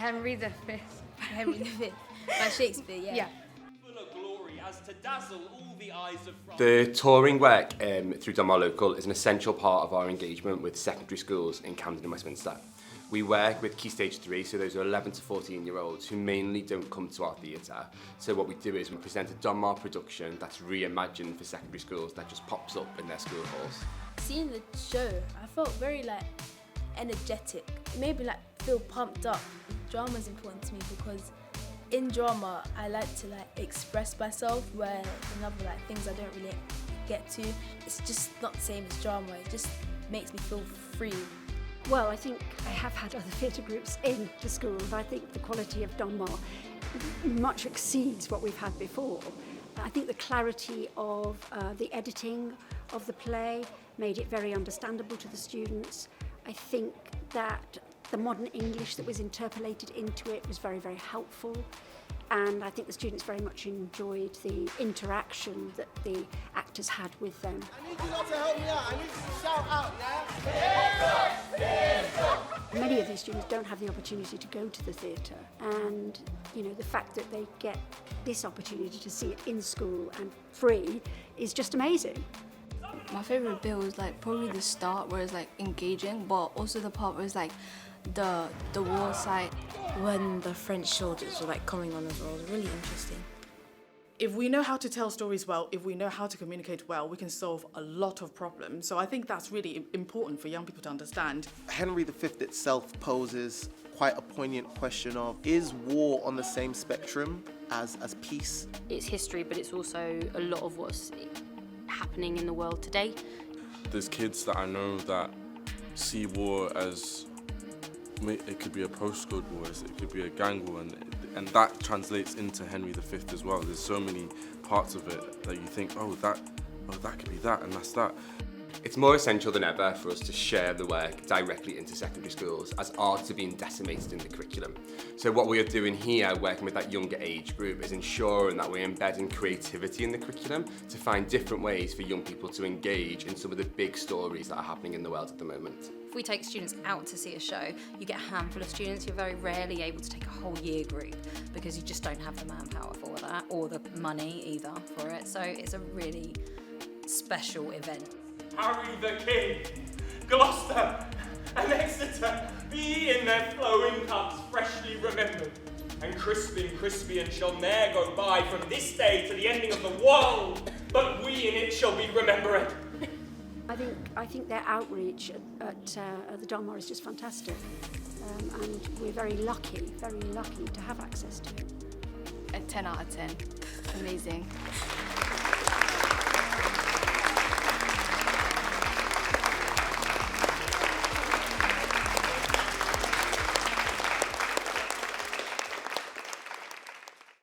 Henry V. Henry V. By Shakespeare, yeah. Yeah. Full of glory as to dazzle all the eyes of France. The touring work through Donmar Local is an essential part of our engagement with secondary schools in Camden and Westminster. We work with Key Stage 3, so those are 11 to 14-year-olds who mainly don't come to our theatre. So what we do is we present a Donmar production that's reimagined for secondary schools that just pops up in their school halls. Seeing the show, I felt very energetic. It made me feel pumped up. Drama is important to me because in drama I like to express myself, where in other things I don't really get to. It's just not the same as drama. It just makes me feel free. Well, I think I have had other theatre groups in the school. I think the quality of Donmar much exceeds what we've had before. I think the clarity of the editing of the play made it very understandable to the students. I think that the modern English that was interpolated into it was very, very helpful. And I think the students very much enjoyed the interaction that the actors had with them. I need you lot to help me out. I need you to shout out, yeah? Many of these students don't have the opportunity to go to the theatre, and the fact that they get this opportunity to see it in school and free is just amazing. My favourite bit was probably the start, where it's engaging, but also the part where it's the war side. When the French soldiers were coming on as well, it was really interesting. If we know how to tell stories well, if we know how to communicate well, we can solve a lot of problems. So I think that's really important for young people to understand. Henry V itself poses quite a poignant question of, is war on the same spectrum as peace? It's history, but it's also a lot of what's happening in the world today. There's kids that I know that see war as, it could be a postcode war, it could be a gang war, and that translates into Henry V as well. There's so many parts of it that you think, that could be that, and that's that. It's more essential than ever for us to share the work directly into secondary schools, as arts are being decimated in the curriculum. So what we are doing here, working with that younger age group, is ensuring that we're embedding creativity in the curriculum to find different ways for young people to engage in some of the big stories that are happening in the world at the moment. If we take students out to see a show, you get a handful of students. You're very rarely able to take a whole year group because you just don't have the manpower for that, or the money either for it. So it's a really special event. Harry the King, Gloucester and Exeter, be in their flowing cups freshly remembered, and Crispian shall ne'er go by from this day to the ending of the world, but we in it shall be remembered. I think their outreach at the Donmar is just fantastic, and we're very lucky to have access to it. A 10 out of 10. Amazing.